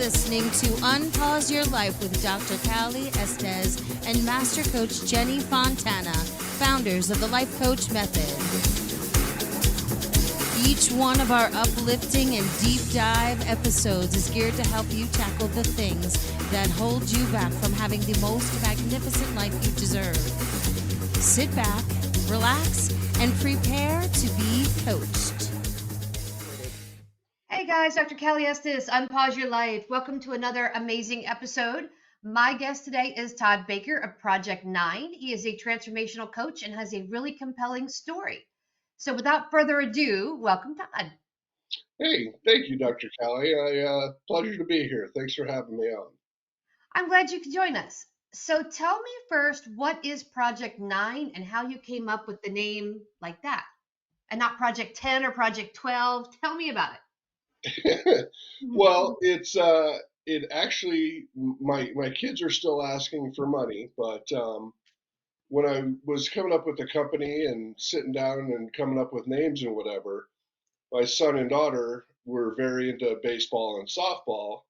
listening to Unpause Your Life with Dr. Cali Estes and Master Coach Jenny Fontana, founders of the Life Coach Method. Each one of our uplifting and deep dive episodes is geared to help you tackle the things that hold you back from having the most magnificent life you deserve. Sit back, relax, and prepare to be coached. Hey guys, Dr. Cali Estes, Unpause Your Life. Welcome to another amazing episode. My guest today is Todd Baker of Project 9. He is a transformational coach and has a really compelling story. So without further ado, welcome Todd. Hey, thank you, Dr. Cali. Pleasure to be here. Thanks for having me on. I'm glad you could join us. So tell me first, what is Project 9 and how you came up with the name like that? And not Project 10 or Project 12. Tell me about it. Well, it actually, my kids are still asking for money, but when I was coming up with the company and sitting down and coming up with names and whatever, my son and daughter were very into baseball and softball,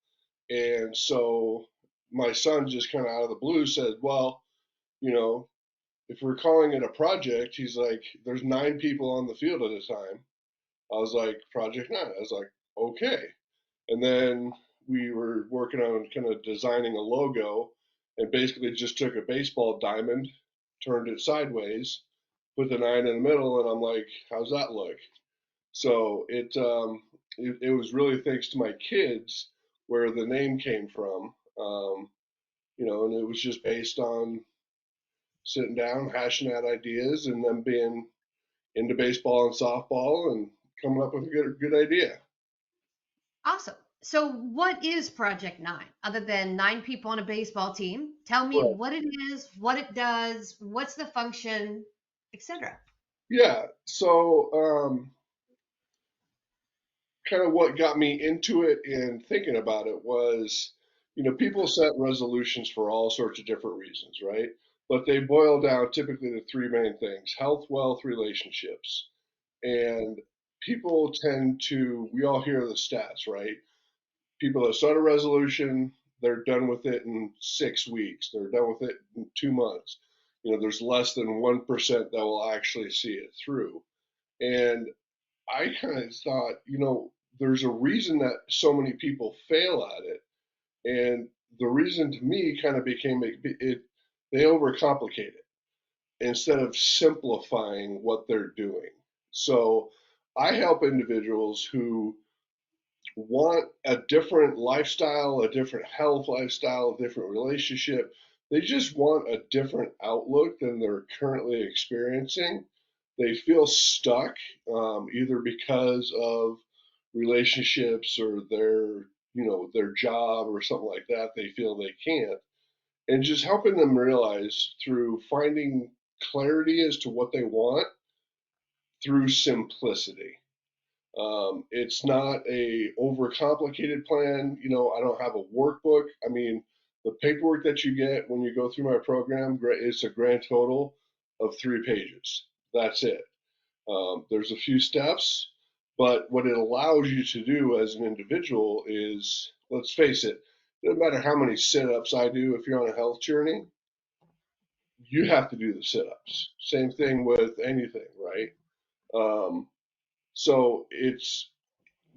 and so my son just kind of out of the blue said, well, if we're calling it a project, he's like, there's 9 people on the field at a time. I was like, Project 9. I was like, okay. And then we were working on kind of designing a logo and basically just took a baseball diamond, turned it sideways, put the 9 in the middle, and I'm like, how's that look? So it was really thanks to my kids where the name came from, and it was just based on sitting down, hashing out ideas, and them being into baseball and softball and coming up with a good idea. Awesome. So what is Project 9 other than 9 people on a baseball team? Tell me what it is, what it does, what's the function, etc. Yeah. So kind of what got me into it and thinking about it was, people set resolutions for all sorts of different reasons, right? But they boil down typically to 3 main things: health, wealth, relationships. And people tend to, we all hear the stats, right? People that start a resolution, they're done with it in 6 weeks. They're done with it in 2 months. There's less than 1% that will actually see it through. And I kind of thought, there's a reason that so many people fail at it. And the reason to me kind of became they overcomplicate it instead of simplifying what they're doing. So I help individuals who want a different lifestyle, a different health lifestyle, a different relationship. They just want a different outlook than they're currently experiencing. They feel stuck, either because of relationships or their job or something like that. They feel they can't, and just helping them realize through finding clarity as to what they want through simplicity. It's not a overcomplicated plan. I don't have a workbook. I mean, the paperwork that you get when you go through my program is a grand total of 3 pages. That's it. There's a few steps, but what it allows you to do as an individual is, let's face it, no matter how many sit-ups I do, if you're on a health journey, you have to do the sit-ups. Same thing with anything, right? So it's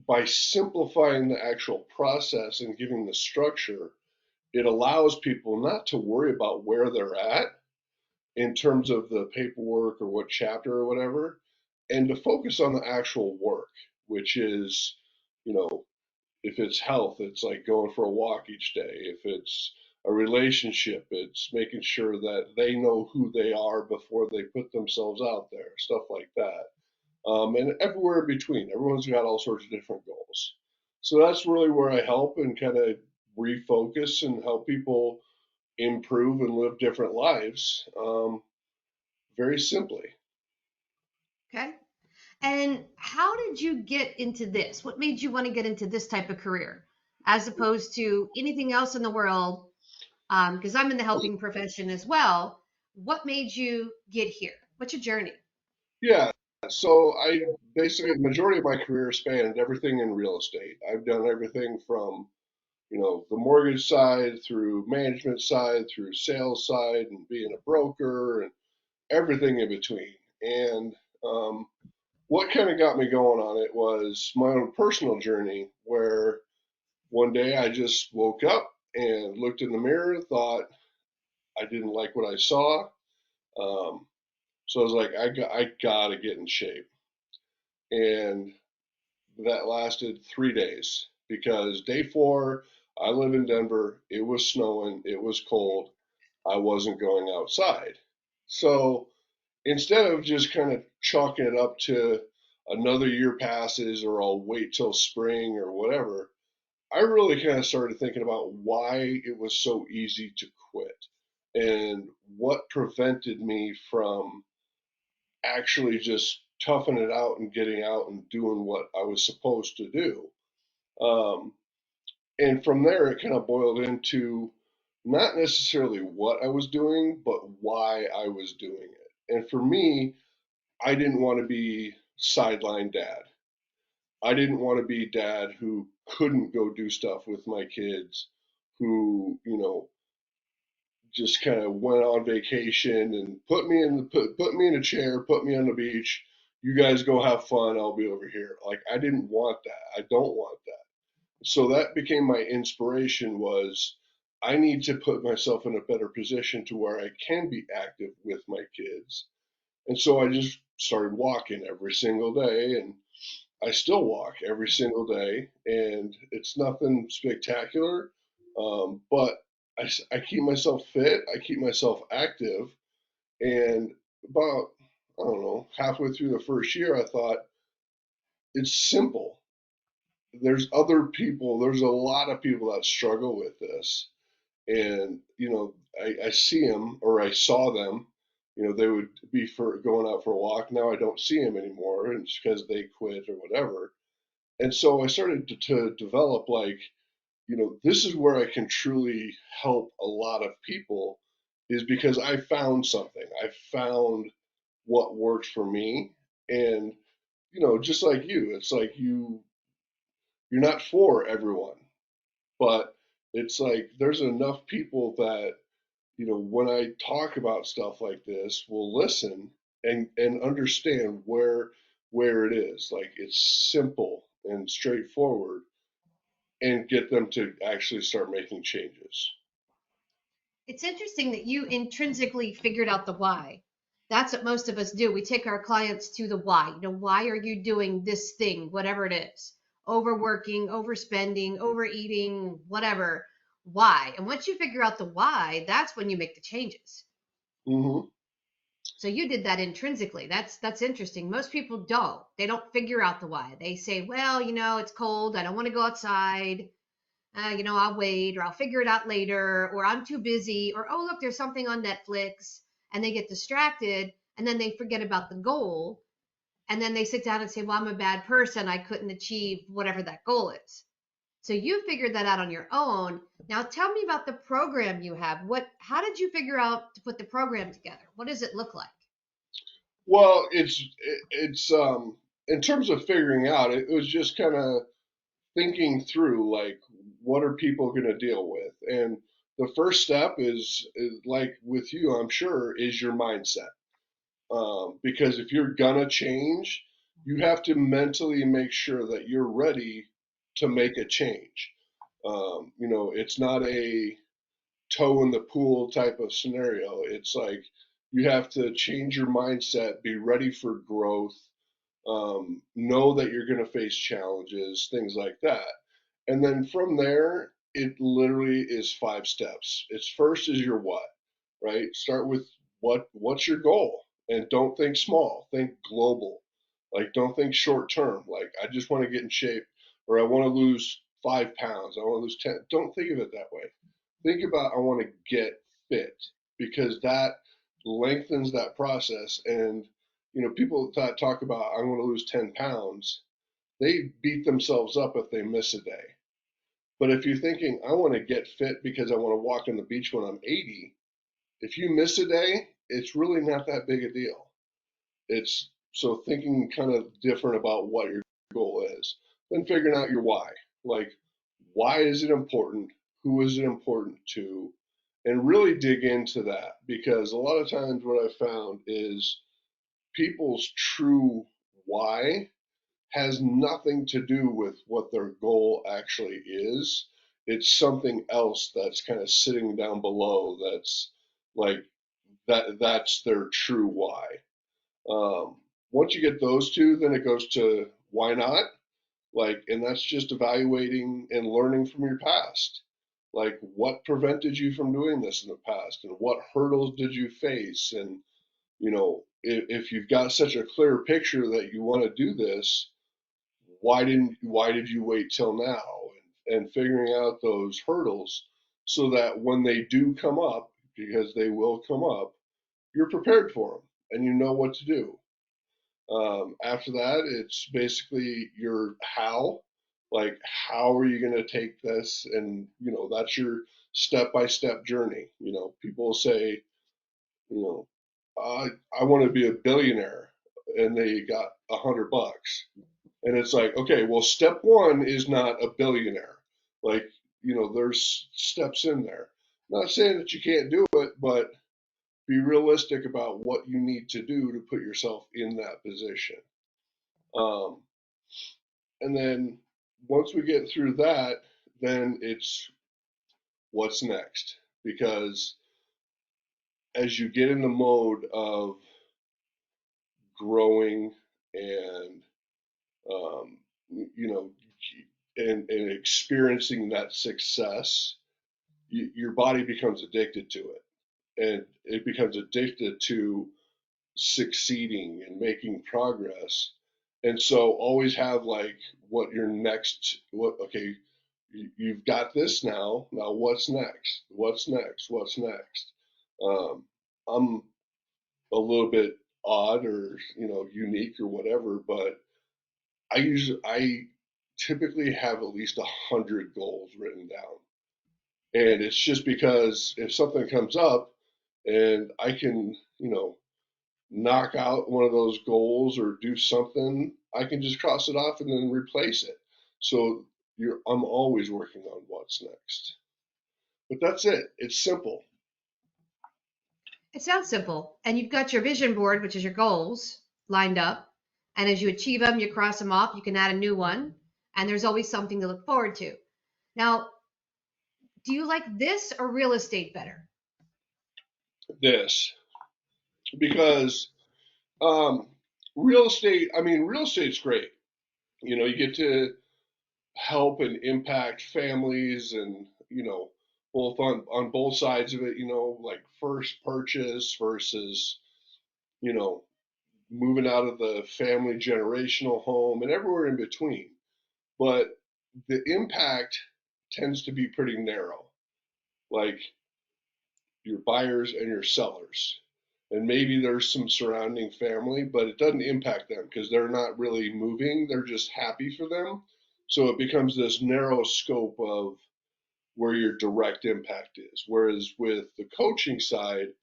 by simplifying the actual process and giving the structure, it allows people not to worry about where they're at in terms of the paperwork or what chapter or whatever, and to focus on the actual work, which is, if it's health, it's like going for a walk each day. If it's a relationship, it's making sure that they know who they are before they put themselves out there, stuff like that. And everywhere in between. Everyone's got all sorts of different goals. So that's really where I help and kind of refocus and help people improve and live different lives, very simply. Okay. And how did you get into this? What made you want to get into this type of career as opposed to anything else in the world? Because I'm in the helping profession as well. What made you get here? What's your journey? Yeah. So I basically, the majority of my career spanned everything in real estate. I've done everything from the mortgage side, through management side, through sales side, and being a broker and everything in between. And what kind of got me going on it was my own personal journey, where one day I just woke up and looked in the mirror, thought I didn't like what I saw. Um, so I was like, I got to get in shape. And that lasted 3 days, because day 4, I live in Denver. It was snowing. It was cold. I wasn't going outside. So instead of just kind of chalking it up to another year passes, or I'll wait till spring or whatever, I really kind of started thinking about why it was so easy to quit and what prevented me from actually just toughing it out and getting out and doing what I was supposed to do. Um, and from there, it kind of boiled into not necessarily what I was doing, but why I was doing it. And for me, I didn't want to be sideline dad. I didn't want to be dad who couldn't go do stuff with my kids, who, just kind of went on vacation and put me in a chair, put me on the beach. You guys go have fun. I'll be over here. Like, I didn't want that. I don't want that. So that became my inspiration, was I need to put myself in a better position to where I can be active with my kids. And so I just started walking every single day, and I still walk every single day, and it's nothing spectacular, but I keep myself fit, I keep myself active, and about, I don't know, halfway through the first year, I thought, it's simple. There's a lot of people that struggle with this, and I see them, or I saw them. They would be for going out for a walk. Now I don't see them anymore, and it's because they quit or whatever. And so I started to develop, like, this is where I can truly help a lot of people, is because I found something. I found what works for me. And, just like you, it's like you're not for everyone, but it's like there's enough people that, when I talk about stuff like this, will listen and understand where it is. Like, it's simple and straightforward, and get them to actually start making changes. It's interesting that you intrinsically figured out the why. That's what most of us do. We take our clients to the why. Why are you doing this thing, whatever it is? Overworking, overspending, overeating, whatever. Why? And once you figure out the why, that's when you make the changes. Hmm. So you did that intrinsically. That's interesting. Most people don't. They don't figure out the why. They say, well, it's cold. I don't want to go outside. I'll wait, or I'll figure it out later, or I'm too busy, or oh, look, there's something on Netflix, and they get distracted, and then they forget about the goal, and then they sit down and say, well, I'm a bad person. I couldn't achieve whatever that goal is. So you figured that out on your own. Now tell me about the program you have. How did you figure out to put the program together? What does it look like? Well, it's in terms of figuring out, it was just kind of thinking through, like, what are people going to deal with. And the first step is like with you, I'm sure, is your mindset. Because if you're gonna change, you have to mentally make sure that you're ready to make a change. It's not a toe in the pool type of scenario. It's like you have to change your mindset, be ready for growth, know that you're going to face challenges, things like that. And then from there, it literally is 5 steps. It's first is your what, right? Start with what's your goal, and don't think small, think global. Like, don't think short term. Like, I just want to get in shape, or I want to lose 5 pounds. I want to lose 10. Don't think of it that way. Think about, I want to get fit, because that lengthens that process. And people that talk about, I want to lose 10 pounds, they beat themselves up if they miss a day. But if you're thinking, I want to get fit because I want to walk on the beach when I'm 80, if you miss a day, it's really not that big a deal. It's so thinking kind of different about what your goal is, then figuring out your why. Like, why is it important, who is it important to, and really dig into that, because a lot of times what I've found is people's true why has nothing to do with what their goal actually is. It's something else that's kind of sitting down below that's like that's their true why. Once you get those two, then it goes to why not? Like, and that's just evaluating and learning from your past. Like, what prevented you from doing this in the past, and what hurdles did you face? And, if you've got such a clear picture that you want to do this, why did you wait till now? And figuring out those hurdles so that when they do come up, because they will come up, you're prepared for them and you know what to do. After that, it's basically your how. Like, how are you going to take this? And, that's your step by step journey. People say, you know, I want to be a billionaire, and they got $100. And it's like, okay, well, step one is not a billionaire. Like, there's steps in there. Not saying that you can't do it, but be realistic about what you need to do to put yourself in that position. Um, and then once we get through that, then it's what's next. Because as you get in the mode of growing and, um, you know, and experiencing that success, your body becomes addicted to it. And it becomes addicted to succeeding and making progress. And so always have like what your next, okay, you've got this now. Now what's next? What's next? What's next? Um, I'm a little bit odd or, unique or whatever, but I typically have at least 100 goals written down. And it's just because if something comes up and I can, knock out one of those goals or do something, I can just cross it off and then replace it. So I'm always working on what's next. But that's it. It's simple. It sounds simple. And you've got your vision board, which is your goals, lined up. And as you achieve them, you cross them off, you can add a new one. And there's always something to look forward to. Now, do you like this or real estate better? This because um, real estate. I mean, real estate's great. You get to help and impact families, and both on both sides of it. Like first purchase versus you know moving out of the family generational home and everywhere in between. But the impact tends to be pretty narrow, like your buyers and your sellers. And maybe there's some surrounding family, but it doesn't impact them because they're not really moving. They're just happy for them. So it becomes this narrow scope of where your direct impact is. Whereas with the coaching side,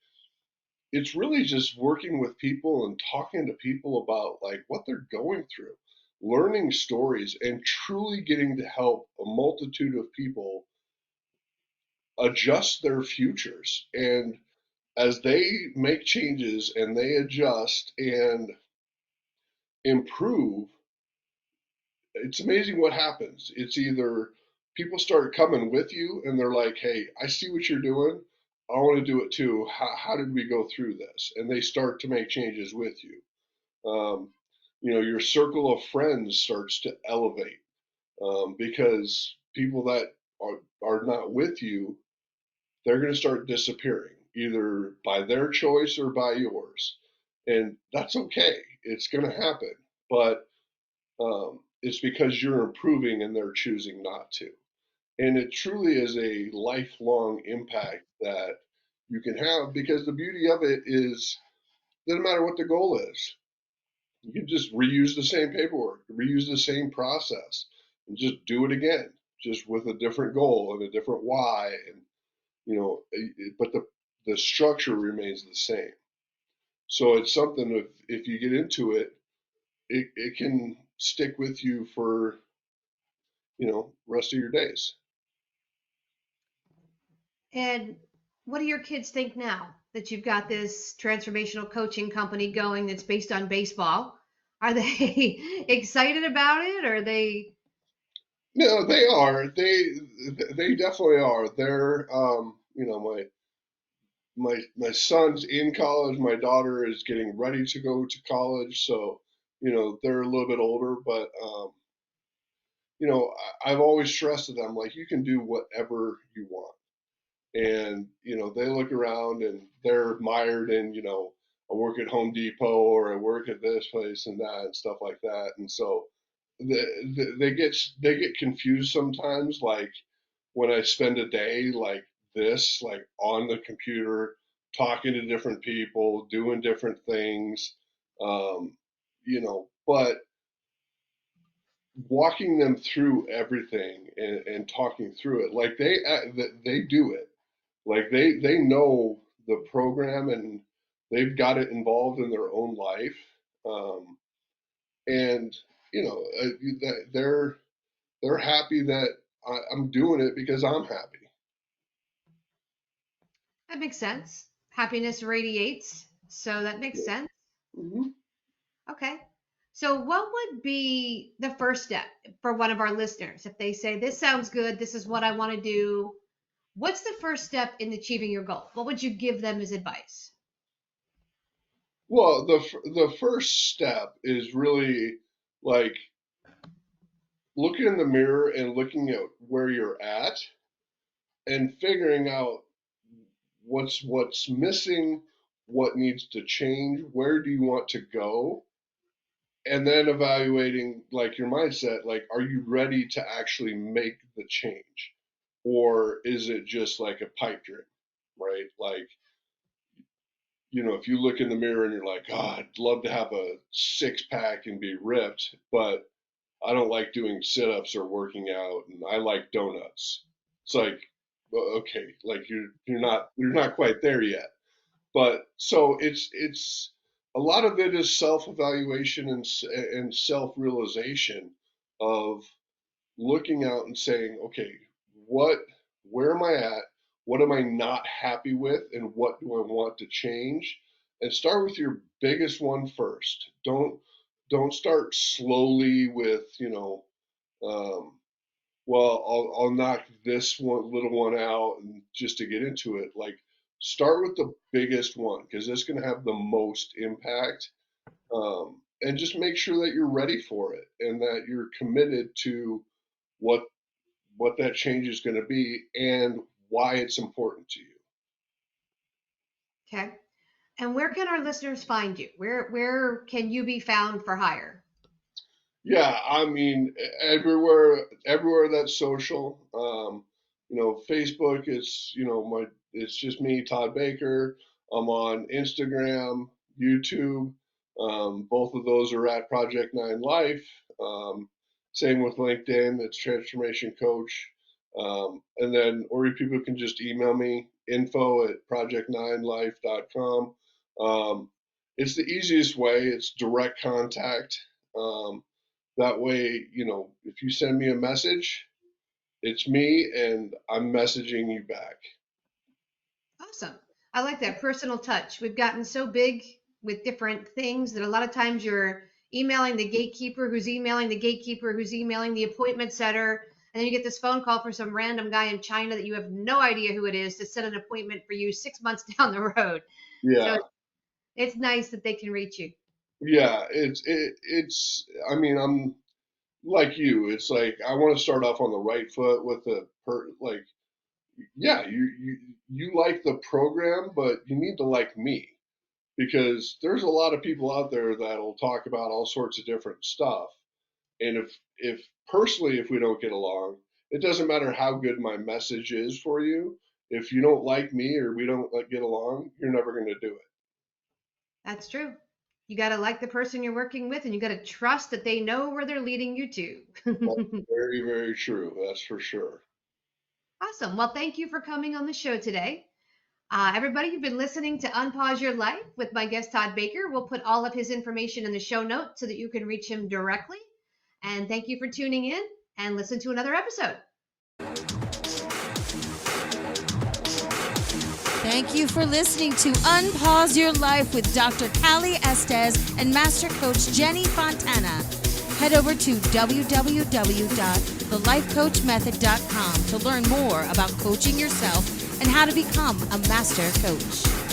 it's really just working with people and talking to people about like what they're going through, learning stories, and truly getting to help a multitude of people adjust their futures. And as they make changes and they adjust and improve, it's amazing what happens. It's either people start coming with you and they're like, hey, I see what you're doing. I want to do it too. How did we go through this? And they start to make changes with you. Um, your circle of friends starts to elevate because people that are not with you, they're going to start disappearing either by their choice or by yours. And that's okay. It's going to happen. But it's because you're improving and they're choosing not to. And it truly is a lifelong impact that you can have because the beauty of it is it doesn't matter what the goal is. You can just reuse the same paperwork, reuse the same process, and just do it again, just with a different goal and a different why. And, but the structure remains the same. So it's something if you get into it, it can stick with you for rest of your days. And what do your kids think now that you've got this transformational coaching company going that's based on baseball? Are they excited about it? Or are they? No, they are. They definitely are. They're my son's in college. My daughter is getting ready to go to college, so they're a little bit older, but I've always stressed to them, like, you can do whatever you want. And they look around and they're mired in, I work at Home Depot or I work at this place and that and stuff like that. And so they get confused sometimes, like when I spend a day like this, like on the computer, talking to different people, doing different things, but walking them through everything and talking through it, like they do it, like they know the program and they've got it involved in their own life, um, and they're happy that I'm doing it because I'm happy. That makes sense. Happiness radiates, so that makes Yeah. sense. Hmm. Okay. So, what would be the first step for one of our listeners if they say, "This sounds good, this is what I want to do"? What's the first step in achieving your goal? What would you give them as advice? Well, the first step is really like looking in the mirror and looking at where you're at and figuring out what's missing, what needs to change, where do you want to go, and then evaluating like your mindset, like, are you ready to actually make the change, or is it just like a pipe dream, right? Like, if you look in the mirror and you're like, oh, I'd love to have a six pack and be ripped, but I don't like doing sit-ups or working out, and I like donuts. It's like, well, okay, like you're not quite there yet. But so it's a lot of it is self-evaluation and self-realization of looking out and saying, okay, what where am I at? What am I not happy with, and what do I want to change? And start with your biggest one first. Don't start slowly with, um, well, I'll knock this one little one out and just to get into it. Like, start with the biggest one because it's going to have the most impact. And just make sure that you're ready for it and that you're committed to what what that change is going to be and why it's important to you. Okay. And where can our listeners find you? Where can you be found for hire? Yeah, I mean, everywhere that's social. Facebook, it's just me, Todd Baker. I'm on Instagram, YouTube. Both of those are at Project Nine Life. Same with LinkedIn, it's Transformation Coach. And then, or people can just email me, info@project9life.com. It's the easiest way, it's direct contact. Um, that way, if you send me a message, it's me and I'm messaging you back. Awesome. I like that personal touch. We've gotten so big with different things that a lot of times you're emailing the gatekeeper who's emailing the gatekeeper who's emailing the appointment setter. And then you get this phone call from some random guy in China that you have no idea who it is to set an appointment for you 6 months down the road. So Yeah. it's nice that they can reach you. Yeah. It's, I mean, I'm like you. It's like, I want to start off on the right foot with like, yeah, you like the program, but you need to like me because there's a lot of people out there that'll talk about all sorts of different stuff. And if personally, if we don't get along, it doesn't matter how good my message is for you. If you don't like me or we don't get along, you're never going to do it. That's true. You got to like the person you're working with and you got to trust that they know where they're leading you That's to. very, very true. That's for sure. Awesome. Well, thank you for coming on the show today. Everybody, you've been listening to Unpause Your Life with my guest, Todd Baker. We'll put all of his information in the show notes so that you can reach him directly. And thank you for tuning in. and listen to another episode. Thank you for listening to Unpause Your Life with Dr. Cali Estes and Master Coach Jenny Fontana. Head over to www.thelifecoachmethod.com to learn more about coaching yourself and how to become a master coach.